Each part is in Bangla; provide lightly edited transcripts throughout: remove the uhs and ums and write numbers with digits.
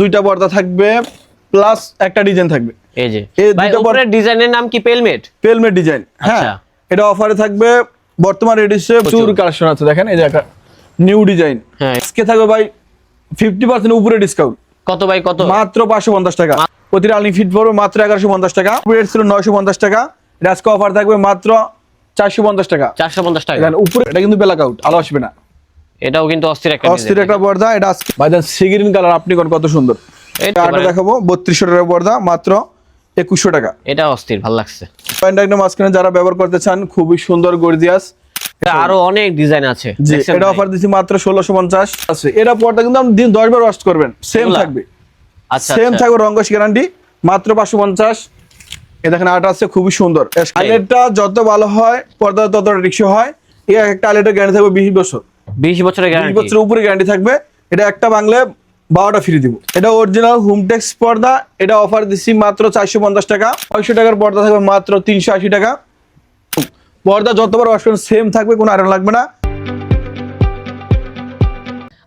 দুইটা পর্দা থাকবে প্লাস একটা ডিজাইন থাকবে। এই যে ভাই উপরের ডিজাইনের নাম কি পেলমেট? Pelmet design. হ্যাঁ, এটা অফারে থাকবে। বর্তমানে রেডিসে প্রচুর কালেকশন আছে। দেখেন এই যে একটা নিউ ডিজাইন। হ্যাঁ, আজকে থাকবে ভাই 50% উপরে ডিসকাউন্ট। কত ভাই? কত? মাত্র 550 টাকা। প্রতিটা আলনি ফিট পড়বে মাত্র 1150 টাকা। রেট ছিল 950 টাকা। আজকে অফার থাকবে মাত্র 450 টাকা। 450 টাকা। দেখেন উপরে এটা কিন্তু ব্ল্যাক আউট, আলো আসবে না। এটাও কিন্তু অস্থির একটা পর্দা। এটা আজকে ভাইজান সি গ্রিন কালার, আপনি কোন কত সুন্দর। এটা দেখাবো 3200 টাকার পর্দা মাত্র 2100 টাকা। এটা অস্থির, ভালো লাগছে। পয়েন্ট একদম মাঝখানে যারা ব্যবহার করতে চান, খুবই সুন্দর গর্জিয়াস। আরো অনেক ডিজাইন আছে। এটা অফার দিছি মাত্র 1650 আছে। এটা পর্দা কিন্তু আপনি দিন 10 বার ওয়াশ করবেন, সেম থাকবে। আচ্ছা, সেম থাকবে, রংকশ গ্যারান্টি। মাত্র 550। এই দেখেন আট আছে, খুবই সুন্দর। আইলেটটা যত ভালো হয় পর্দা তত রিকশা হয়। এই একটা আইলেটের গ্যারান্টি থাকবে 20 বছর। 20 বছরের গ্যারান্টি। 20 বছরের উপরে গ্যারান্টি থাকবে। এটা একটা বাংলা 12টা ফ্রি দিব। এটা অরিজিনাল হোমটেক্স পর্দা। এটা অফার দিছি মাত্র 450 টাকা। 600 টাকার পর্দা থাকবে মাত্র 380 টাকা। পর্দা যতবার ওয়াশ করবেন সেম থাকবে, কোনো আয়রন লাগবে না।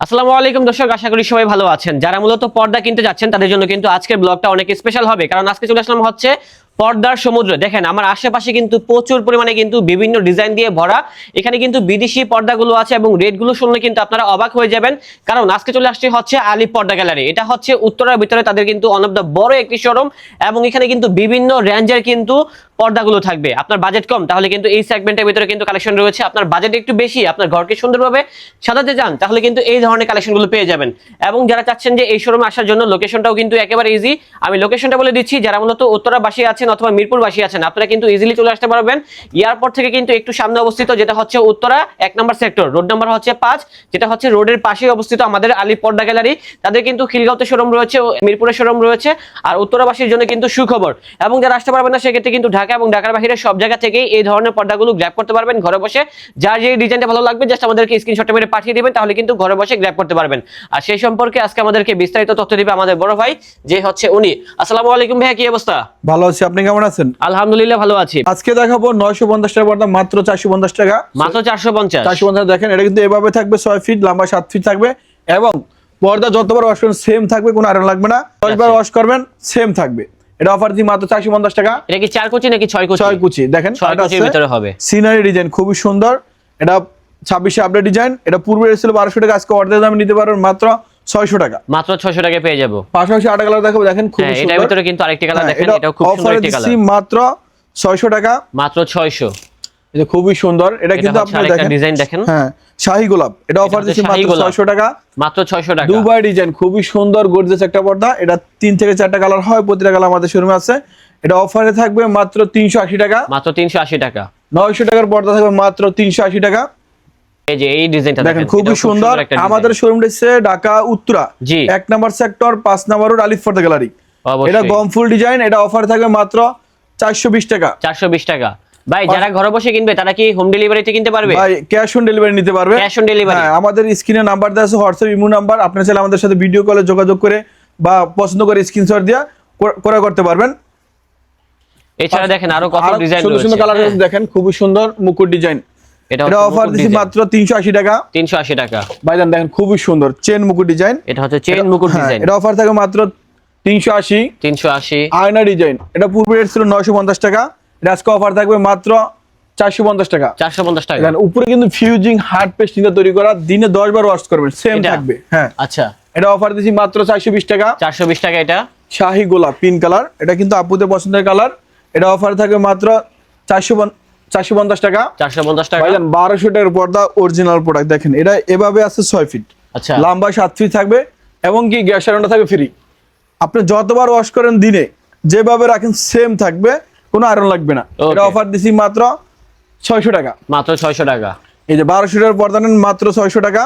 আসসালামু আলাইকুম দর্শক, আশা করি সবাই ভালো আছেন। যারা মূলত পর্দা কিনতে যাচ্ছেন তাদের জন্য কিন্তু আজকের ব্লগটা অনেক স্পেশাল হবে, কারণ আজকে চলে আসলাম হচ্ছে পর্দার সমুদ্র। দেখেন আমার আশেপাশে কিন্তু প্রচুর পরিমাণে কিন্তু বিভিন্ন ডিজাইন দিয়ে ভরা। এখানে কিন্তু বিদেশি পর্দাগুলো আছে এবং রেটগুলো শুনলে কিন্তু আপনারা অবাক হয়ে যাবেন, কারণ আজকে চলে আসছে হচ্ছে আলী পর্দা গ্যালারি। এটা হচ্ছে উত্তরার ভিতরে তাদের কিন্তু অন অফ দ্য বড় একটি শোরুম, এবং এখানে কিন্তু বিভিন্ন রেঞ্জের কিন্তু পর্দাগুলো থাকবে। আপনার বাজেট কম, তাহলে কিন্তু এই সেগমেন্টের ভিতরে কিন্তু কালেকশন রয়েছে। আপনার বাজেট একটু বেশি, আপনার ঘরকে সুন্দরভাবে সাজাতে চান, তাহলে কিন্তু এই ধরনের কালেকশনগুলো পেয়ে যাবেন। এবং যারা চাচ্ছেন যে এই শোরুমে আসার জন্য, লোকেশনটাও কিন্তু একেবারে ইজি। আমি লোকেশনটা বলে দিচ্ছি। যারা মূলত উত্তরাবাসী আছেন অথবা মিরপুরবাসী আছেন, আপনারা কিন্তু ইজিলি চলে আসতে পারবেন। এয়ারপোর্ট থেকে কিন্তু একটু সামনে অবস্থিত, যেটা হচ্ছে উত্তরা 1 নম্বর সেক্টর, রোড নাম্বার হচ্ছে 5, যেটা হচ্ছে রোডের পাশে অবস্থিত আমাদের আলী পর্দা গ্যালারি। তাদের কিন্তু খিলগাঁওতে শোরুম রয়েছে, মিরপুরে শোরুম রয়েছে। আর উত্তরাবাসীর জন্য কিন্তু সুখবর, এবং যারা আসতে পারবেন না সেক্ষেত্রে কিন্তু ঢাকা এবং ঢাকার বাইরে সব জায়গা থেকেই এই ধরনের পর্দাগুলো গ্র্যাব করতে পারবেন ঘরে বসে। যার যে ডিজাইনটা ভালো লাগবে জাস্ট আমাদেরকে স্ক্রিনশট মেরে পাঠিয়ে দিবেন, তাহলে কিন্তু ঘরে বসে গ্র্যাব করতে পারবেন। আর সেই সম্পর্কে আজকে আমাদেরকে বিস্তারিত তথ্য দিবে আমাদের বড় ভাই, যে হচ্ছে উনি। আসসালামু আলাইকুম ভাইয়া, কি অবস্থা? ভালো আছি, আপনি কেমন আছেন? আলহামদুলিল্লাহ ভালো আছি। আজকে দেখাবো 950 টাকা পর্দা মাত্র 450 টাকা। মাত্র 450। 450 দেখেন, এটা কিন্তু এভাবে থাকবে, 6 ফিট লম্বা, 7 ফিট থাকবে। এবং পর্দা যতবার ওয়াশ করবেন সেম থাকবে, কোনো আয়রন লাগবে না। 10 বার ওয়াশ করবেন সেম থাকবে। এটা অফার দিই মাত্র 450 টাকা। এটা কি 4 কুচি নাকি 6 কুচি? 6 কুচি। দেখেন 6 কুচির ভিতরে হবে। সিনারি ডিজাইন খুবই সুন্দর। এটা 26 আপডেট ডিজাইন। এটা পূর্বে ছিল 1200 টাকা, আজকে অর্ধেক দামে নিতে পারবেন মাত্র 600 টাকা। মাত্র 600 টাকায় পেয়ে যাব। পাশাপাশি আরেকটা কালার দেখাবো, দেখেন খুব সুন্দর। এটার ভিতরে কিন্তু আরেকটা কালার দেখেন, এটাও খুব সুন্দর একটা কালার। মাত্র 600 টাকা। মাত্র 600। এটা খুবই সুন্দর। এটা কিন্তু আপনি দেখেন ডিজাইন দেখেন। হ্যাঁ, শাহী গোলাপ। এটা অফার দিচ্ছি মাত্র 600 টাকা। মাত্র 600 টাকা। দুবাই ডিজাইন খুবই সুন্দর গর্জিয়াস একটা পর্দা। এটা 3 থেকে 4টা কালার হয়, প্রতিটা কালার আমাদের শোরুমে আছে। এটা অফারে থাকবে মাত্র 380 টাকা। মাত্র 380 টাকা। 900 টাকার পর্দা থাকবে মাত্র 380 টাকা। এই যে এই ডিজাইনটা দেখেন খুবই সুন্দর। আমাদের শোরুমটা হচ্ছে ঢাকা উত্তরা 1 নম্বর সেক্টর, 5 নম্বর রোড, আলিফ পর্দা গ্যালারি। এটা গমফুল ডিজাইন। এটা অফার থাকবে মাত্র 420 টাকা। 420 টাকা। ভাই যারা ঘরে বসে কিনবে তারা কি হোম ডেলিভারিতে কিনতে পারবে? ভাই ক্যাশ অন ডেলিভারি নিতে পারবে। Cash on delivery. হ্যাঁ, আমাদের স্ক্রিনে নাম্বার দেওয়া আছে, হোয়াটসঅ্যাপ ইমো নাম্বার। আপনি চাইলে আমাদের সাথে ভিডিও কলে যোগাযোগ করে বা পছন্দ করে স্ক্রিনশট দিয়ে ক্রয় করতে পারবেন। এছাড়া দেখেন আরো কত ডিজাইন রয়েছে। সুন্দর কালার আছে, দেখেন খুবই সুন্দর মুকুট ডিজাইন। এটা অফার দিছি মাত্র 380 টাকা। 380 টাকা। ভাইজান দেখেন খুবই সুন্দর চেন মুকুট ডিজাইন। এটা হচ্ছে চেন মুকুট ডিজাইন। এটা অফার থাকে মাত্র 380। 380 আয়না ডিজাইন। এটা পূর্বে রেট ছিল 950 টাকা। এটা আজকে অফার থাকবে মাত্র 450 টাকা। 450 টাকা। দেখেন উপরে কিন্তু ফিউজিং হার্ড পেস্ট দিয়ে তৈরি করা, দিনে 10 বার ওয়াশ করবেন সেম থাকবে। হ্যাঁ, আচ্ছা। এটা অফার দিছি মাত্র 420 টাকা। 420 টাকা। এটা শাহী গোলাপ পিঙ্ক কালার। এটা কিন্তু আপুদের পছন্দের কালার। এটা অফার থাকবে মাত্র 450 টাকা। 450 টাকা। ভাইজান 1200 টাকার পর্দা, অরিজিনাল প্রোডাক্ট। দেখেন এটা এভাবে আছে 6 ফিট। আচ্ছা। লম্বা 7 ফিট থাকবে, এবং কি গ্যাস আয়রনটা থাকবে ফ্রি। আপনি যতবার ওয়াশ করেন দিনে যেভাবে রাখেন সেম থাকবে, কোনো আয়রন লাগবে না। এটা অফার দিছি মাত্র 600 টাকা। মাত্র 600 টাকা। এই যে 1200 টাকার পর্দা নেন মাত্র 600 টাকা।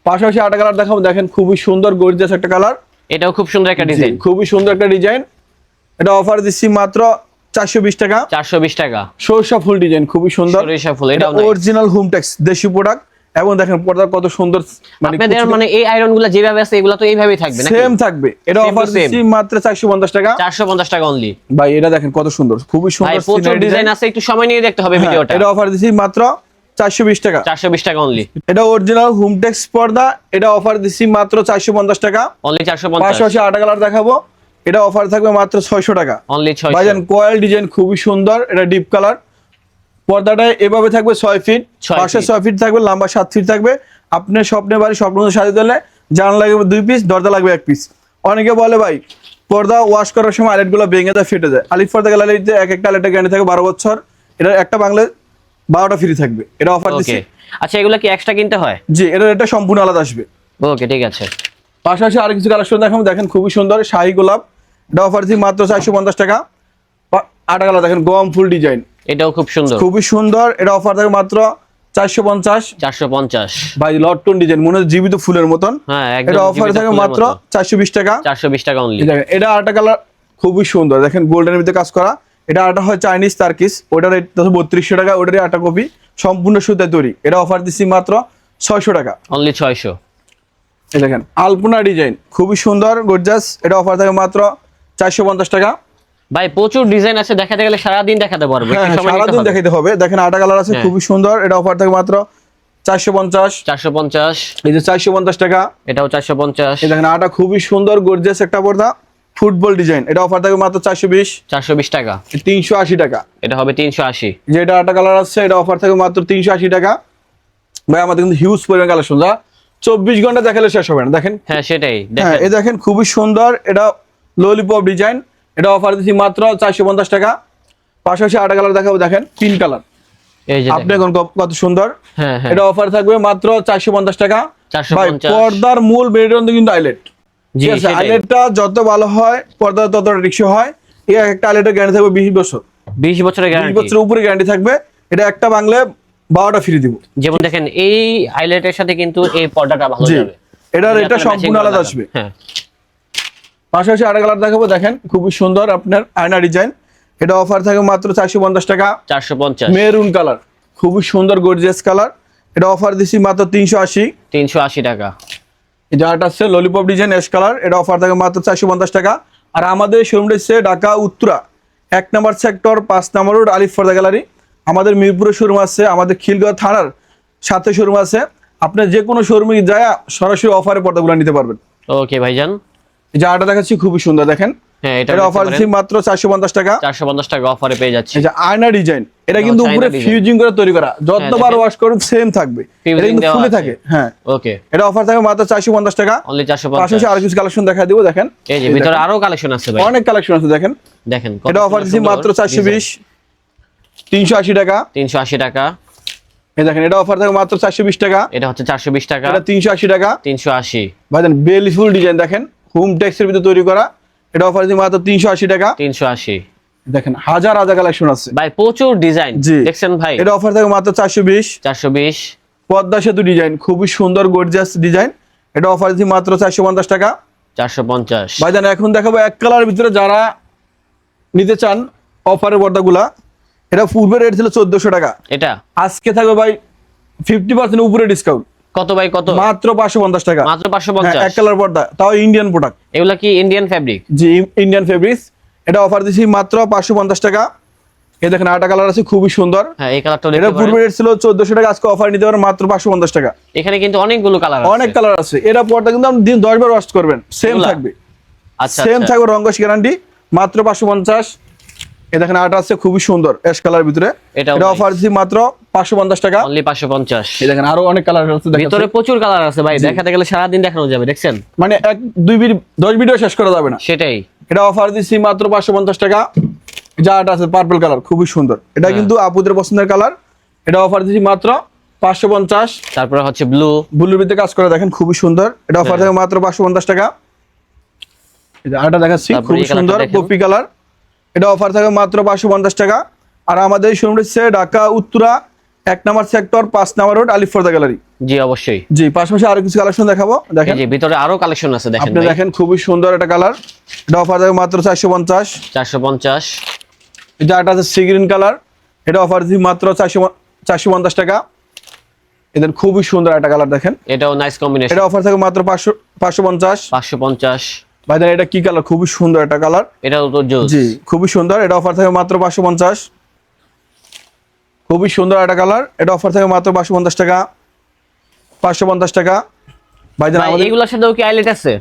পাশাপাশি আরেকটা কালার দেখাবো, দেখেন খুবই সুন্দর গর্জিয়াস একটা কালার। এটাও খুব সুন্দর একটা ডিজাইন। খুবই সুন্দর একটা ডিজাইন। এটা অফার দিচ্ছি মাত্র 420 টাকা। 420 টাকা। সরষা ফুল ডিজাইন খুবই সুন্দর। সরষা ফুল। এটা অরিজিনাল হোমটেক্স দেশি প্রোডাক্ট। এবং দেখেন পর্দা কত সুন্দর। আপনাদের মানে এই আয়রনগুলো যেভাবে আছে এগুলো তো এইভাবেই থাকবে নাকি? সেম থাকবে। এটা অফার দিচ্ছি মাত্র 450 টাকা। 450 টাকা অনলি। ভাই এটা দেখেন কত সুন্দর, খুবই সুন্দর। ভাই প্রচুর ডিজাইন আছে, একটু সময় নিয়ে দেখতে হবে ভিডিওটা। এটা অফার দিচ্ছি মাত্র 420 টাকা। 420 টাকা অনলি। এটা অরিজিনাল হোমটেক্স পর্দা, এটা অফার দিচ্ছি মাত্র 450 টাকা অনলি 450। পাশাপাশি 8 কালার দেখাবো, এটা অফার থাকবে মাত্র 600 টাকা অনলি 600। ভাইজান কয়েল ডিজাইন খুবই সুন্দর, এটা ডিপ কালার। পর্দাটা এভাবে থাকবে 6 ফিট, 6 পাশে ফিট। 6 ফিট থাকবে, লম্বা 7 ফিট থাকবে। আপনার স্বপ্নের বাড়ি স্বপ্ন মতো সাজিয়ে দিলে জানলা লাগবে 2 পিস, দরজা লাগবে 1 পিস। অনেকে বলে ভাই পর্দা ওয়াশ করার সময় আইলেটগুলো ভেঙে যায়, ফেটে যায়। আলিফ পর্দা গ্যালারিতে এক একটা আইলেটের গ্যারান্টি থাকে 12 বছর। এটা একটা বাংলা 12টা ফ্রি থাকবে, এটা অফার দিচ্ছি। ওকে, আচ্ছা এগুলা কি এক্সট্রা কিনতে হয়? জি, এটা সম্পূর্ণ আলাদা আসবে। ওকে ঠিক আছে। পাশাপাশি আর কিছু কালেকশন দেখাবো, দেখেন খুবই সুন্দর শাহী গোলাপ, এটা অফার দিচ্ছি মাত্র 450 টাকা। 8 কালার দেখেন গম ফুল ডিজাইন, এটাও খুব সুন্দর, খুবই সুন্দর, এটা অফার থাকে মাত্র 450। 450 ভাই লটকন ডিজাইন মনে হচ্ছে জীবিত ফুলের মতন। হ্যাঁ একদম। এটা অফার থাকে মাত্র 420 টাকা। 420 টাকা অনলি। দেখেন এটা 8 কালার খুবই সুন্দর, দেখেন গোল্ডেনের ভিতরে কাজ করা। এটা আটা হয় চাইনিজ তার্কিস, ওটার রেট 3200 টাকা, ওটারই আটা কপি সম্পূর্ণ সুতায় তৈরি। এটা অফার দিচ্ছি মাত্র 600 টাকা অনলি 600। এই দেখেন আলপনা ডিজাইন খুবই সুন্দর গর্জাস, এটা অফার থাকে মাত্র 450 টাকা। ভাই প্রচুর ডিজাইন আছে, দেখাতে গেলে সারা দিন দেখাতে পারবো, হ্যাঁ একটু সময় নিতে সারাদিন হবে। দেখাইতে হবে। দেখেন 8 কালার আছে হ্যাঁ। খুবই সুন্দর, এটা অফার থাকে মাত্র 450। 450। এই যে 450 টাকা। এটাও 450। এই দেখেন আটা খুবই সুন্দর গর্জিয়াস একটা পর্দা ফুটবল ডিজাইন, এটা অফার থাকে মাত্র 420। 420 টাকা। 380 টাকা। এটা হবে 380। যেটা 8 কালার আছে এটা অফার থাকে মাত্র 380 টাকা। ভাই আমাদের কিন্তু হিউজ পরিমাণ কালেকশন, যা 24 ঘন্টা দেখালে শেষ হবে না। দেখেন হ্যাঁ সেটাই হ্যাঁ, দেখেন। এই দেখেন খুবই সুন্দর, এটা ললিপপ ডিজাইন, এটা অফার দিচ্ছি মাত্র 450 টাকা। পাশাপাশি 8 কালার দেখাবো, দেখেন পিঙ্ক কালার, এই যে আপনি দেখেন। এখন কত সুন্দর। হ্যাঁ হ্যাঁ। এটা অফার থাকবে মাত্র 450 টাকা। 450। ভাই পর্দার মূল বেরোন কিন্তু আইলেট, জি ঠিক আছে? সেটাই। আইলেটটা যত ভালো হয় পর্দা তত রিক্সা হয়। এই একটা আইলেটের গ্যারান্টি থাকবে 20 বছর, 20 বছরের 20 গ্যারান্টি। বছরের উপরে গ্যারান্টি থাকবে। এটা একটা বাংলা 12টা ফ্রি দিব। যেমন দেখেন এই হাইলাইটের সাথে কিন্তু এই পর্দাটা ভালো জি, যাবে। এটার যদি এটা আপনারা সম্পূর্ণ matching করে আলাদা লাগান। আসবে। হ্যাঁ পাশাপাশি 8 কালার দেখাবো, দেখেন খুবই সুন্দর আপনার আয়না ডিজাইন, এটা অফার থাকে মাত্র 450 টাকা। 450। মেরুন কালার খুবই সুন্দর গর্জিয়াস কালার, এটা অফার দিছি মাত্র 380। 380 টাকা। এই যেটা আছে ললিপপ ডিজাইন অ্যাশ কালার, এটা অফার থাকে মাত্র 450 টাকা। আর আমাদের শোরুমটা হচ্ছে ঢাকা উত্তরা 1 নম্বর সেক্টর 5 নম্বর রোড আলিফ পর্দা গ্যালারি। আমাদের মিরপুরে শোরুম আছে, আমাদের খিলগাঁও থানার সাথে শোরুম আছে। আপনি যে কোনো শোরুমে যায় সরাসরি অফারে পর্দাগুলো নিতে পারবেন। ওকে ভাইজান। এই যে আটা দেখাচ্ছি খুবই সুন্দর, দেখেন হ্যাঁ এটা এটা অফার দিচ্ছি মাত্র 450 টাকা। 450 টাকা অফারে পেয়ে যাচ্ছে। এই যে আয়না ডিজাইন, এটা ও, কিন্তু চায়না উপরে ডিজাইন। ফিউজিং করে তৈরি করা, যতবার দেখেন। ওয়াশ করুন সেম থাকবে, এটা Fusing কিন্তু দেওয়া ফুলে আছে। থাকে। হ্যাঁ ওকে এটা অফার থাকে মাত্র 450 টাকা। অনলি পাশাপাশি 450। আর কিছু কালেকশন দেখা দিব, দেখেন এই যে এই ভিতরে দেখেন, আরো কালেকশন আছে ভাই, অনেক কালেকশন আছে দেখেন। দেখেন কত এটা অফার সুন্দর দিচ্ছি সুন্দর মাত্র design। 420। 380 টাকা। 380 টাকা। এই দেখেন এটা অফার থাকে মাত্র 420 টাকা। এটা হচ্ছে 420 টাকা। এটা 380 টাকা। 380। ভাইজান বেলিফুল ডিজাইন দেখেন, হোম টেক্সের ভিতরে তৈরি করা, এটা অফার দিচ্ছি মাত্র 380 টাকা। 380। দেখেন হাজার হাজার কালেকশন আছে ভাই প্রচুর ডিজাইন জি। দেখছেন ভাই। এটা অফার থাকে মাত্র 420। 420। পদ্মা সেতু ডিজাইন খুবই সুন্দর গর্জিয়াস ডিজাইন, এটা অফার দিচ্ছি মাত্র 450 টাকা। 450। ভাইজান এখন দেখাবো এক কালারের ভিতরে যারা নিতে চান অফারের পর্দাগুলা, এটা পূর্বে রেট ছিল 1400 টাকা, এটা আজকে থাকবে ভাই 50% উপরে ডিসকাউন্ট, কত ভাই কত? মাত্র 550 টাকা। মাত্র হ্যাঁ, 550। এক কালার পর্দা, তাও ইন্ডিয়ান প্রোডাক্ট। এগুলা কি ইন্ডিয়ান ফেব্রিক? জি ইন্ডিয়ান ফেব্রিক্স, এটা অফার দিচ্ছি মাত্র 550 টাকা। এই দেখেন 8টা কালার আছে খুবই সুন্দর, হ্যাঁ এই কালারটা এটা দেখতে পূর্বে পারেন। রেট ছিল 1400 টাকা, আজকে অফার নিতে পারেন মাত্র 550 টাকা। এখানে কিন্তু অনেকগুলো কালার আছে। অনেক কালার আছে, এটা পর্দা কিন্তু আপনি দিন 10 বার ওয়াশ করবেন সেম এগুলা? থাকবে, আচ্ছা সেম আচ্ছা। থাকবে রঙ্গস গ্যারান্টি, মাত্র 550। এই দেখেন আটা আছে খুবই সুন্দর অ্যাশ কালার ভিতরে, এটাও এটা nice। অফার দিচ্ছি মাত্র 550 টাকা। অনলি 550। এই দেখেন আরো অনেক কালার আছে ভিতরে দেখাচ্ছি। প্রচুর কালার আছে ভাই, দেখাতে গেলে সারা দিন দেখানো যাবে, দেখছেন? মানে 10 ভিডিও শেষ করা যাবে না। সেটাই। এটা অফার দিচ্ছি মাত্র 550 টাকা। যা এটা আছে পার্পল কালার খুবই সুন্দর, এটা হ্যাঁ। কিন্তু আপুদের পছন্দের কালার, এটা অফার দিচ্ছি মাত্র 550। তারপরে হচ্ছে ব্লু। ব্লুর ভিতরে কাজ করে দেখেন খুবই সুন্দর, এটা অফার হ্যাঁ। থাকে মাত্র 550 টাকা। এই যে আটা দেখাচ্ছি তারপরে খুবই এই কালারটা সুন্দর দেখেন। কপি কালার, এটা অফার থাকে মাত্র 550 টাকা। আর আমাদের শোরুম হচ্ছে ঢাকা উত্তরা 1 নম্বর সেক্টর 5 নম্বর রোড আলিফ পর্দা গ্যালারি। জি অবশ্যই। জি পাশাপাশি আরো কিছু কালেকশন দেখাবো, এই দেখেন যে ভিতরে আরো কালেকশন আছে দেখেন আপনি ভাই। দেখেন খুবই সুন্দর একটা কালার, এটা অফার থাকে মাত্র 450। 450। এটা একটা আছে সি গ্রিন কালার, এটা অফার দিচ্ছি মাত্র 450 টাকা। এদের খুবই সুন্দর একটা কালার দেখেন, এটাও নাইস কম্বিনেশন। এটা অফার থাকে মাত্র 550। 550। ভাই দেখেন এটা কি কালার, খুবই সুন্দর একটা কালার। এটাও তো জোস। জি খুবই সুন্দর, এটা অফার থাকে মাত্র 550। খুবই সুন্দর একটা কালার, এটা অফার থাকে মাত্র 550 টাকা, 550 টাকা। ভাইজান ভাই আমাদের এগুলোর সাথেও কি আইলেট আছে?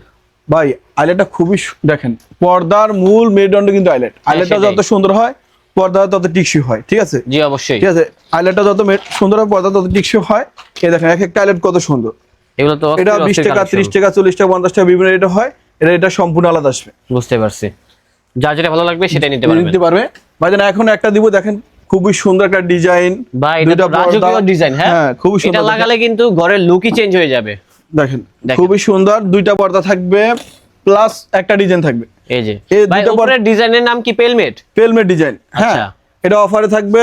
ভাই আইলেটটা খুবই দেখেন, পর্দার মূল মেরুদণ্ড কিন্তু আইলেট। আইলেটটা সেটাই। যত সুন্দর হয় পর্দা তত টিকসই হয়, ঠিক আছে? জি অবশ্যই। ঠিক আছে, আইলেটটা যত সুন্দর হয় পর্দা তত টিকসই হয়। এই দেখেন এক একটা আইলেট কত সুন্দর। এগুলো তো এটা অস্থির 20 অস্থির টাকা, collection। 30 টাকা, 40 টাকা, 50 টাকা বিভিন্ন রেট হয়। এটা সম্পূর্ণ আলাদা আসবে, বুঝতে পারছি। যার যেটা ভালো লাগবে সেটাই নিতে পারবেন। নিতে পারবে। ভাইজান এখন একটা দিব, দেখেন খুবই সুন্দর একটা ডিজাইন, ভাই এটা তো রাজকীয় ডিজাইন। হ্যাঁ খুবই এটা সুন্দর। লাগালে কিন্তু ঘরের লুকই চেঞ্জ হয়ে যাবে। দেখেন খুবই সুন্দর, দুইটা পর্দা থাকবে প্লাস একটা ডিজাইন থাকবে। এই যে এই ভাই দুটো উপরের ডিজাইনের নাম কি পেলমেট? Pelmet design. হ্যাঁ আচ্ছা। এটা অফারে থাকবে,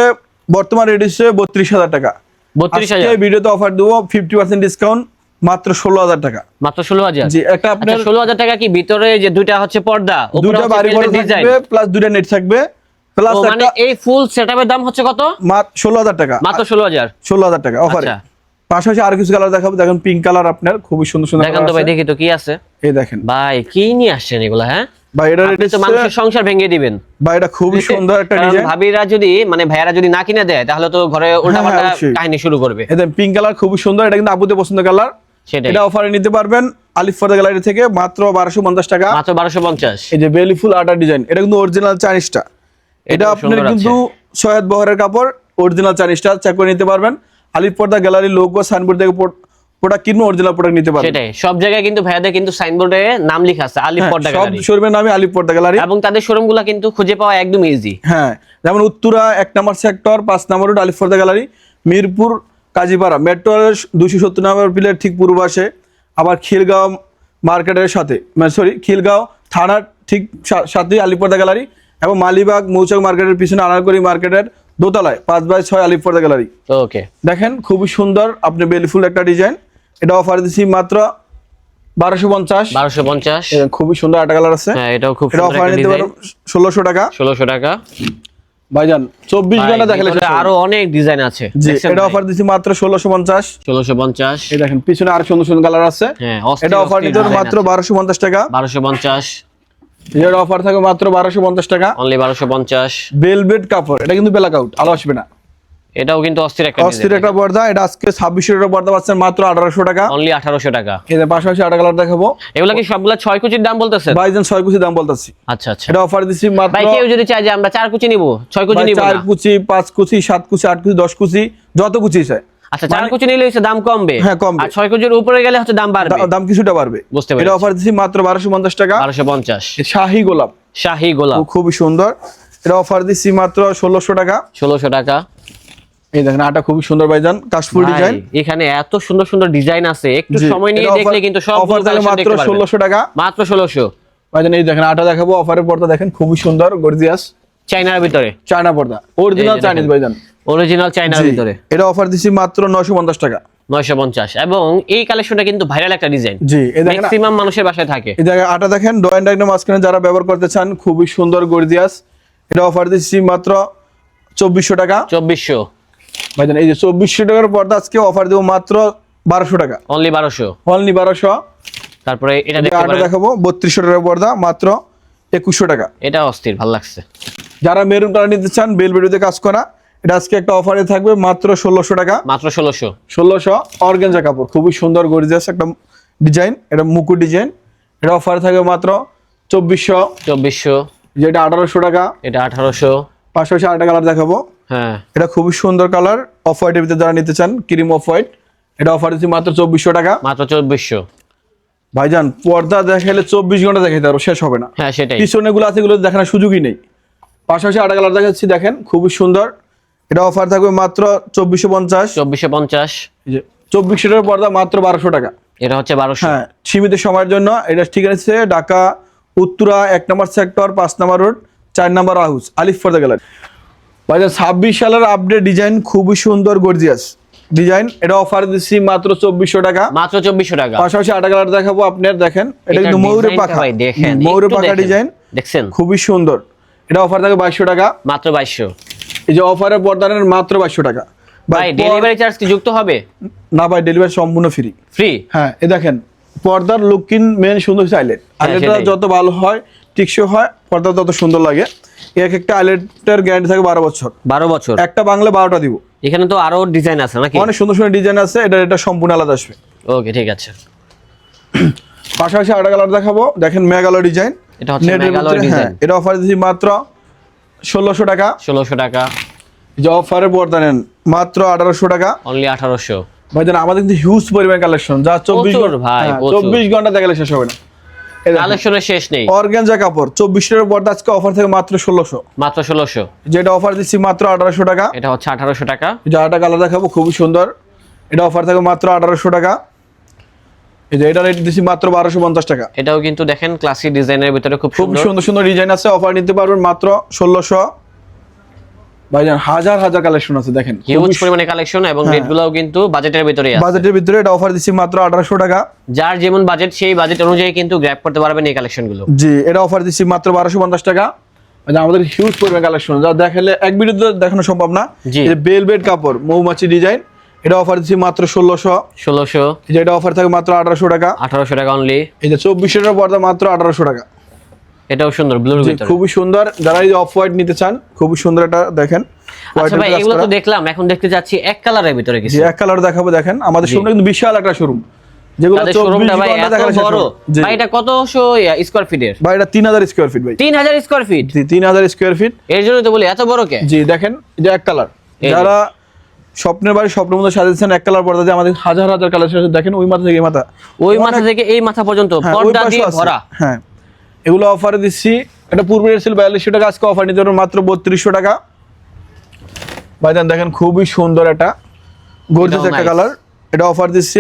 বর্তমান রেট হচ্ছে 32,000 টাকা। 32,000 আজকে ভিডিওতে অফার দেবো 50% ডিসকাউন্ট, মাত্র 16,000 টাকা। মাত্র 16,000? জি, একটা আপনার 16,000 টাকা কি ভিতরে যে দুইটা হচ্ছে পর্দা, উপরে দুইটা হচ্ছে বাড়ি পেলমেট পর্দা ডিজাইন থাকবে প্লাস দুইটা নেট থাকবে প্লাস মানে একটা এই ফুল সেটআপের দাম হচ্ছে কত? মাত্র 16,000 টাকা। মাত্র 16,000? 16,000 টাকা অফারে। আচ্ছা। পাশাপাশি আর কিছু কালার দেখাবো, দেখেন পিঙ্ক কালার আপনার খুবই সুন্দর সুন্দর দেখেন তো ভাই, দেখি তো কি আছে। এই দেখেন ভাই কি নিয়ে আসছেন এগুলা? হ্যাঁ ভাই এটা আপনি তো মানুষের সংসার ভেঙে দিবেন ভাই, এটা খুবই সুন্দর একটা কারণ ডিজাইন। ভাবিরা যদি মানে ভাইয়ারা যদি না কিনে দেয় তাহলে তো ঘরে উল্টাপাল্টা অবশ্যই। কাহিনী শুরু করবে। এই দেখেন পিঙ্ক কালার খুবই সুন্দর, এটা কিন্তু আপুদের পছন্দের কালার। সেটাই। এটা অফারে নিতে পারবেন আলিফ পর্দা গ্যালারি থেকে মাত্র 1250 টাকা। মাত্র 1250? এই যে বেলিফুল আর্টার ডিজাইন, এটা কিন্তু অরিজিনাল চাইনিজটা। এটা এটাও আপনার সুন্দর কিন্তু সৈয়দ বহরের কাপড়, অরিজিনাল চাইনিজটা চেক করে নিতে পারবেন। আলিফ পর্দা গ্যালারি লোগো সাইনবোর্ড থেকে প্রোডাক্ট কিনবো, অরিজিনাল প্রোডাক্ট নিতে পারবেন। সেটাই, সব জায়গায় কিন্তু ভাইয়াদের কিন্তু সাইনবোর্ডে নাম লেখা আছে আলিফ পর্দা সব গ্যালারি, শোরুমের নামে আলিফ পর্দা গ্যালারি। এবং তাদের শোরুমগুলো কিন্তু খুঁজে পাওয়া একদম ইজি। হ্যাঁ, যেমন উত্তরা 1 নম্বর সেক্টর 5 নম্বর রোড আলিফ পর্দা গ্যালারি, মিরপুর কাজীপাড়া মেট্রোর 270 নম্বর পিলের ঠিক পূর্ব পাশে, আবার খিলগাঁও মার্কেটের সাথে, সরি খিলগাঁও থানার ঠিক সাথে আলিফ পর্দা গ্যালারি, এবং মালিবাগ মৌচাক মার্কেটের পিছনে আনারকলি মার্কেটের দোতলায় 5/6 আলিফ পর্দা গ্যালারি। ওকে, দেখেন খুবই সুন্দর আপনি বেলিফুল একটা ডিজাইন। এটা অফার দিচ্ছি মাত্র 1250। 1250? খুবই সুন্দর একটা কালার আছে। হ্যাঁ এটাও খুব এটা সুন্দর অফার একটা নিতে ডিজাইন। পারো 1600 টাকা। 1600 টাকা? ভাইজান 24 ভাই, ঘন্টা দেখালে ভিতরে আরো অনেক ডিজাইন আছে। জি, দেখছেন এটা ভাই? অফার দিচ্ছি মাত্র 1650। 1650? এই দেখেন পিছনে আর সুন্দর সুন্দর কালার আছে। হ্যাঁ এটা অফার নিতে পারো মাত্র 1250 টাকা। 1250? এর অফার থাকে মাত্র 1250 টাকা। অনলি 1250? ভেলভেট কাপড়, এটা কিন্তু ব্ল্যাক আউট, আলো আসবে না। এটাও কিন্তু অস্থির একটা অস্থির একটা পর্দা, এটা আজকে 2600 টাকা পর্দা পাচ্ছেন মাত্র 1800 টাকা। অনলি 1800 টাকা? এই যে পাশাপাশি আরেকটা কালার দেখাবো। এগুলা কি সবগুলা 6 কুচির দাম বলতেছেন? ভাইজান 6 কুচি দাম বলতাছি। আচ্ছা আচ্ছা। এটা অফার দিচ্ছি মাত্র ভাই কেউ যদি চায় যে আমরা 4 কুচি নিব, 6 কুচি নিব 4 না? কুচি, 5 কুচি, 7 কুচি, 8 কুচি, 10 কুচি, যত কুচি চাই। আচ্ছা 4 কুচি নিলে হচ্ছে দাম কমবে? হ্যাঁ, কমবে। আর 6 কুচির উপরে গেলে হচ্ছে দাম বাড়বে? দাম কিছুটা বাড়বে। বুঝতে এটা পেরেছি। অফার দিচ্ছি মাত্র 1250 টাকা। 1250? শাহী গোলাপ, শাহী গোলাপ খুবই সুন্দর। এটা অফার দিচ্ছি মাত্র 1600 টাকা। 1600 টাকা? এই দেখেন আটা খুবই সুন্দর ভাইজান, কাশফুল ভাই, ডিজাইন। এখানে এত সুন্দর সুন্দর ডিজাইন আছে, একটু সময় নিয়ে দেখলে কিন্তু সব অফার থাকে মাত্র 1600 টাকা। মাত্র 1600? ভাইজান এই দেখেন আটা দেখাবো, অফারের পর্দা দেখেন খুবই সুন্দর, গর্জিয়াস চাইনার ভিতরে? চায়না পর্দা, অরিজিনাল এই যে চাইনিজ দেখেন। ভাইজান। অরিজিনাল চাইনার জি, ভিতরে? এটা অফার দিচ্ছি মাত্র 950 টাকা। 950? এবং এই কালেকশনটা কিন্তু ভাইরাল একটা ডিজাইন, জি, এই দেখেন ম্যাক্সিমাম মানুষের বাসায় থাকে। এই জায়গায় আটা দেখেন ডয়েন ডায়নাম মাঝখানে যারা ব্যবহার করতে চান, খুবই সুন্দর গর্জিয়াস। এটা অফার দিচ্ছি মাত্র 2400 টাকা। 2400? ভাইজান এই যে 2400 টাকার পর্দা আজকে অফার দেবো মাত্র 1200 টাকা। অনলি 1200? অনলি 1200। তারপরে এটা দেখতে আটা পারেন, দেখাবো 3200 টাকার পর্দা মাত্র 2100 টাকা। এটা অস্থির, ভালো লাগছে। যারা মেরুন কালার নিতে চান বেলভেটে কাজ করা, এটা আজকে একটা অফারে থাকবে মাত্র 1600 টাকা। মাত্র 1600? 1600 অর্গানজা কাপড়, খুবই সুন্দর গর্জিয়াস একটা ডিজাইন, এটা মুকুট ডিজাইন। এটা অফারে থাকবে মাত্র 2400। 2400? যেটা 1800 টাকা। এটা 1800? পাশাপাশি আরেকটা কালার দেখাবো, হ্যাঁ এটা খুবই সুন্দর কালার, অফ হোয়াইটের ভিতরে যারা নিতে চান, ক্রিম অফ হোয়াইট। এটা অফার দিচ্ছি মাত্র 2400 টাকা। মাত্র 2400? ভাইজান পর্দা দেখাইলে 24 ঘন্টা দেখাইতে পারবো, শেষ হবে না। হ্যাঁ সেটাই। পিছনে গুলো আছে, এগুলো দেখানোর সুযোগই নেই। পাশাপাশি আরেকটা কালার দেখাচ্ছি, দেখেন খুবই সুন্দর। এটা অফার থাকবে মাত্র 2450। 2450? এই যে 2400 টাকার পর্দা মাত্র 1200 টাকা। এটা হচ্ছে 1200? হ্যাঁ, সীমিত সময়ের জন্য। এটা ঠিক আছে ঢাকা উত্তরা 1 নম্বর সেক্টর 5 নম্বর রোড 4 নম্বর হাউস আলিফ পর্দা গ্যালারি। ভাইজান 26 সালের আপডেট ডিজাইন, খুবই সুন্দর গর্জিয়াস ডিজাইন। এটা অফার দিচ্ছি মাত্র 2400 টাকা। মাত্র 2400 টাকা? পাশাপাশি আরেকটা কালার দেখাবো আপনার, দেখেন এটা কিন্তু ময়ূরের পাখা, ভাই দেখেন, ময়ূরের একটু পাখা দেখেন। ডিজাইন, দেখছেন? খুবই সুন্দর। এটা অফার থাকে 2200 টাকা। মাত্র 2200? এই যে অফারের পর্দার মাত্র 2200 টাকা। ভাই ডেলিভারি চার্জ কি যুক্ত হবে? না ভাই, ডেলিভারি সম্পূর্ণ ফ্রি। ফ্রি? হ্যাঁ, এই দেখেন পর্দার লুকিং মেন সুন্দর আইলেট। আইলেটটা সেটাই। যত ভালো হয় টিকসই হয়, পর্দা তত সুন্দর লাগে। এক একটা আইলেটের গ্যারান্টি থাকে 12 বছর। 12 বছর? একটা বাংলা 12টা দিব। এখানে তো আরো ডিজাইন আছে নাকি? অনেক সুন্দর সুন্দর ডিজাইন আছে, এটা সম্পূর্ণ আলাদা আসবে। ওকে ঠিক আছে। পাশাপাশি আরেকটা কালার দেখাবো, দেখেন মেগালো ডিজাইন, এটা হচ্ছে মেগালো ডিজাইন। এটা অফার দিচ্ছি মাত্র 1600 টাকা। 1600 টাকা। যে অফারে পর্দা নেন মাত্র 1800 টাকা। অনলি 1800। ভাইজান আমাদের কিন্তু হিউজ পরিমাণ কালেকশন, যা 24 ঘন্টা দেখালে শেষ হবে না। কালেকশনের শেষ নেই। অর্গানজা কাপড় 24 টাকার পর্দা আজকে অফার থেকে মাত্র 1600। মাত্র 1600। যেটা অফার দিচ্ছি মাত্র 1800 টাকা। এটা হচ্ছে 1800 টাকা। যাটা কালার দেখাবো খুবই সুন্দর, এটা অফার থাকে মাত্র 1800 টাকা। এই যে এটা রেট দিচ্ছি মাত্র 1250 টাকা। এটাও কিন্তু দেখেন ক্লাসিক ডিজাইনের ভিতরে খুব সুন্দর সুন্দর ডিজাইন আছে, অফার নিতে পারবেন মাত্র 1600। ভাইজান হাজার হাজার কালেকশন আছে, দেখেন হিউজ পরিমাণে কালেকশন এবং রেটগুলোও কিন্তু বাজেটের ভিতরেই আছে। বাজেটের ভিতরে এটা অফার দিচ্ছি মাত্র 1800 টাকা। যার যেমন বাজেট সেই বাজেট অনুযায়ী কিন্তু গ্র্যাব করতে পারবেন এই কালেকশনগুলো। জি, এটা অফার দিচ্ছি মাত্র 1250 টাকা। আমাদের হিউজ পরিমাণ কালেকশন, যা দেখালে এক ভিডিওতে দেখানো সম্ভব না। এই বেলভেট কাপড় মৌমাছি ডিজাইন, এটা অফার দিচ্ছি মাত্র 1600। যেটা অফার থাকে মাত্র 1800 টাকা। 1800 টাকা অনলি। এই যে 24 টাকার পর্দা মাত্র 1800 টাকা। এটাও সুন্দর ব্লুর ভিতরে, খুবই সুন্দর। যারা এই অফ হোয়াইট নিতে চান খুবই সুন্দর, এটা দেখেন। আচ্ছা ভাই, এগুলো তো দেখলাম, এখন দেখতে যাচ্ছি এক কালারের ভিতরে কিছু। জি, এক কালার দেখাবো। দেখেন আমাদের শোরুমে কিন্তু বিশাল একটা শোরুম, যেগুলো 24 ঘন্টা দেখালে শেষ হবে। ভাই এটা কতশো স্কয়ার ফিটের? ভাই এটা 3000 স্কয়ার ফিট। ভাই 3000 স্কয়ার ফিট? জি 3000 স্কয়ার ফিট। এর জন্য তো বলি এত বড় কে। জি দেখেন, এটা এক কালার। যারা স্বপ্নের বাড়ি স্বপ্নের মধ্যে সাজিয়েছেন এক কালার পর্দা দিয়ে, আমাদের হাজার হাজার কালেকশন আছে। দেখেন ওই মাথা থেকে এই মাথা, ওই মাথা থেকে এই মাথা পর্যন্ত পর্দা দিয়ে ভরা। হ্যাঁ, এগুলো অফারে দিচ্ছি। এটা পূর্বে রেট ছিল 4200 টাকা, আজকে অফার নিতে পারবেন মাত্র 3200 টাকা। ভাইজান দেখেন খুবই সুন্দর একটা গর্জিয়াস একটা কালার, এটা অফার দিচ্ছি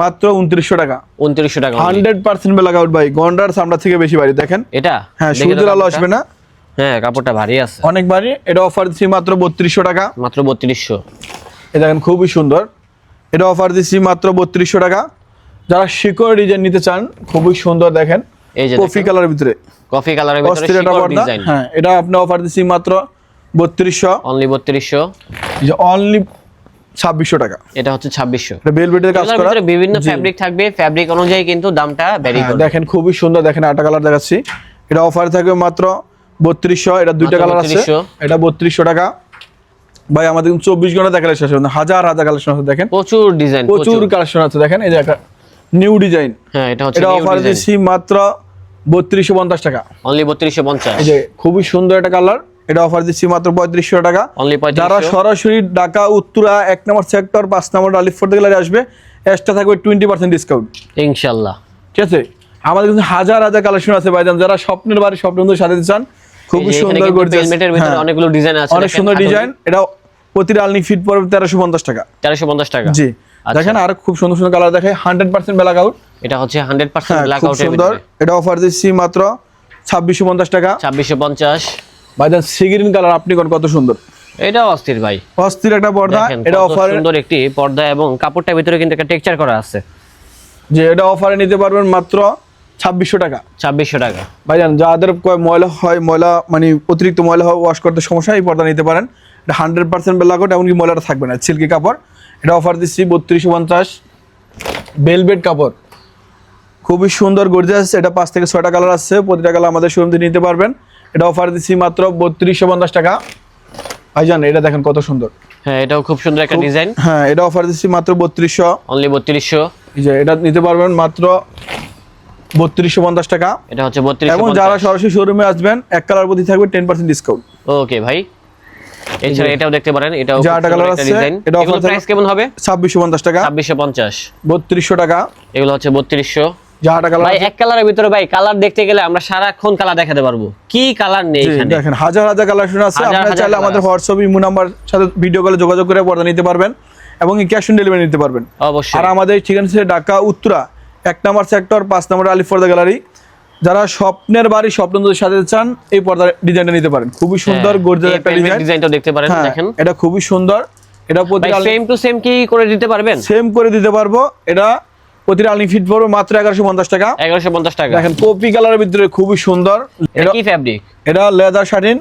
মাত্র 2900 টাকা। 2900 টাকা 100% ব্ল্যাক আউট ভাই, গন্ডার সামনে থেকে বেশি ভারী। দেখেন এটা, হ্যাঁ সূর্যের আলো আসবে না। হ্যাঁ কাপড়টা ভারী আছে, অনেক ভারী। এটা অফার দিচ্ছি মাত্র 3200 টাকা। মাত্র 3200। এই দেখেন খুবই সুন্দর, এটা অফার দিচ্ছি মাত্র 3200 টাকা। যারা শিকড় ডিজাইন নিতে চান খুবই সুন্দর, দেখেন এই যে কফি কালারের ভিতরে, কফি কালারের ভিতরে শিকড় ডিজাইন। হ্যাঁ, এটা আপনি অফার দিচ্ছি মাত্র 3200। অনলি 3200। এই যে অনলি 2600 টাকা। এটা হচ্ছে 2600। এটা বেলভেটের কাজ করা, ভিতরে বিভিন্ন ফ্যাব্রিক থাকবে, ফ্যাব্রিক অনুযায়ী কিন্তু দামটা ভ্যারি করবে। দেখেন খুবই সুন্দর, দেখেন আটা কালার দেখাচ্ছি। এটা অফার থাকবে মাত্র 3200। এটা দুইটা কালার আছে, এটা 3200 টাকা। ভাই আমাদের 24 ঘন্টা দেখালে শেষ হবে না, হাজার হাজার কালেকশন আছে। দেখেন প্রচুর ডিজাইন, প্রচুর কালেকশন আছে। দেখেন এই যে একটা নিউ ডিজাইন, হ্যাঁ এটা হচ্ছে এটা অফার দিচ্ছি মাত্র 3250 টাকা। অনলি 3250। এই যে খুবই সুন্দর একটা কালার, এটা অফার দিচ্ছি মাত্র 3500 টাকা। অনলি 3500। যারা সরাসরি ঢাকা উত্তরা 1 নম্বর সেক্টর 5 নম্বর আলিফোর্ড গ্যালারি আসবে, এক্সট্রা থাকবে 20% ডিসকাউন্ট ইনশাআল্লাহ। ঠিক আছে, আমাদের কিন্তু হাজার হাজার কালেকশন আছে ভাইজান। যারা স্বপ্নের বাড়ি স্বপ্নের সাজাতে চান খুবই সুন্দর গর্জিয়াস, হেলমেটের ভিতরে অনেকগুলো ডিজাইন আছে, অনেক সুন্দর ডিজাইন। এটা প্রতিটা আলনি ফিট পড়বে 1350 টাকা। 1350 টাকা। জি দেখেন আর খুব সুন্দর সুন্দর কালার দেখায়, 100% ব্ল্যাক আউট। এটা হচ্ছে 100% ব্ল্যাক আউটের সুন্দর। ভিতরে। এটা অফার দিচ্ছি মাত্র 2650 টাকা। 2650। ভাইজান সি গ্রিন কালার আপনি কোন কত সুন্দর, এটাও অস্থির ভাই, অস্থির একটা পর্দা। এটা অফারে সুন্দর একটি পর্দা এবং কাপড়টার ভিতরে কিন্তু একটা টেক্সচার করা আছে। যে এটা অফারে নিতে পারবেন মাত্র 2600 টাকা। 2600 টাকা। ভাইজান যাদের ময়লা হয়, ময়লা মানে অতিরিক্ত ময়লা হয়, ওয়াশ করতে সমস্যা, এই পর্দা নিতে পারেন। এটা 100% ব্ল্যাক আউট, এমনকি ময়লাটা থাকবে না, সিল্কি কাপড়। এটা অফার দিচ্ছি 3250। বেলভেট কাপড় খুবই সুন্দর গর্জিয়াস, এটা 5 থেকে 6টা কালার আছে, প্রতিটা কালার আমাদের শোরুম থেকে নিতে পারবেন। এটা অফার দিচ্ছি মাত্র 3250 টাকা। ভাইজান এটা দেখেন কত সুন্দর, হ্যাঁ এটাও খুব সুন্দর একটা ডিজাইন। হ্যাঁ এটা অফার দিচ্ছি মাত্র 3200। অনলি 3200। এই যে এটা নিতে পারবেন মাত্র 3250 টাকা। এটা হচ্ছে 3250। এবং যারা সরাসরি শোরুমে আসবেন এক কালার প্রতি থাকবে 10% ডিসকাউন্ট। ওকে ভাই, এছাড়া এটাও দেখতে পারেন, এটাও যে আটা কালার আছে, এটা অফার প্রাইস কেমন হবে? 2650 টাকা। 2650। 3200 টাকা। এগুলো হচ্ছে 3200। যে আটা কালার ভাই এক কালারের ভিতরে ভাই কালার দেখতে গেলে আমরা সারাক্ষণ কালার দেখাতে পারবো, কি কালার নেই এখানে। দেখেন হাজার হাজার কালেকশন আছে, হাজার আপনারা হাজার চাইলে আমাদের হোয়াটসঅ্যাপ ইমো নাম্বার সাথে ভিডিও কলে যোগাযোগ করে পর্দা নিতে পারবেন এবং ক্যাশ অন ডেলিভারি নিতে পারবেন অবশ্যই। আর আমাদের ঠিকানা হচ্ছে ঢাকা উত্তরা 1 নম্বর সেক্টর 5 নম্বর আলিফোর্দ গ্যালারি। যারা স্বপ্নের বাড়ি স্বপ্নদের সাথে চান এই পর্দার ডিজাইনটা নিতে পারেন, খুবই সুন্দর গর্জিয়াস একটা ডিজাইন। ডিজাইনটাও দেখতে পারেন, দেখেন এটা খুবই সুন্দর। এটা প্রতিটা সেম টু সেম কি করে দিতে পারবেন? সেম করে দিতে পারবো। এটা প্রতিটা আলনি ফিট পড়বে মাত্র 1150 টাকা। 1150 টাকা। দেখেন কপি কালারের ভিতরে খুবই সুন্দর। এটা কি ফ্যাব্রিক? এটা লেদার শাটিন।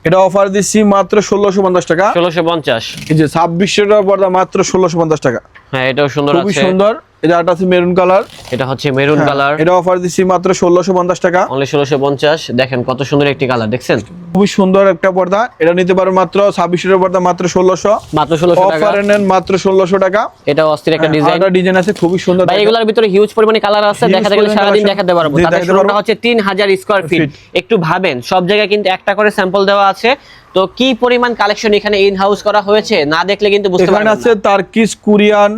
এটা অফার দিচ্ছি মাত্র 1650 টাকা। 1650। এই যে 2600 টাকা পর্দা মাত্র 1650 টাকা। হ্যাঁ এটাও সুন্দর আছে, খুবই সুন্দর। এটা একটা আছে মেরুন কালার, এটা হচ্ছে মেরুন কালার, এটা অফার দিচ্ছি মাত্র 1650 টাকা। অনলি 1650। দেখেন কত সুন্দর একটি কালার, দেখছেন খুবই সুন্দর একটা পর্দা, এটা নিতে পারো মাত্র 2600 পর্দা মাত্র 1600, মাত্র 1600 টাকা। অফারে নেন মাত্র 1600 টাকা। এটা অস্থির একটা ডিজাইন, এটা ডিজাইন আছে খুবই সুন্দর। ভাই এগুলোর ভিতরে হিউজ পরিমাণে কালার আছে, Huge দেখাতে গেলে পরিমাণে সারাদিন collection। দেখাতে পারবো। জি, তাদের দেখাতে শোরুমটা পারবো। হচ্ছে 3000 স্কয়ার ফিট। Feet। একটু ভাবেন, সব জায়গায় কিন্তু একটা করে স্যাম্পল দেওয়া আছে, তো কি পরিমাণ কালেকশন এখানে ইন হাউস করা হয়েছে না দেখলে কিন্তু বুঝতে এখানে পারবেন আছে না। তার্কিশ, কোরিয়ান,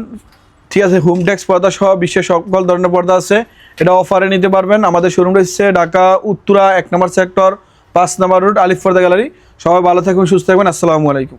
ঠিক আছে, হোমটেক্স পর্দা সহ বিশ্বের সকল ধরনের পর্দা আছে। এটা অফারে নিতে পারবেন। আমাদের শোরুমটা হচ্ছে ঢাকা উত্তরা 1 নম্বর সেক্টর 5 নম্বর রোড, আলিফ পর্দা গ্যালারি। সবাই ভালো থাকবেন, সুস্থ থাকবেন। আসসালামু আলাইকুম।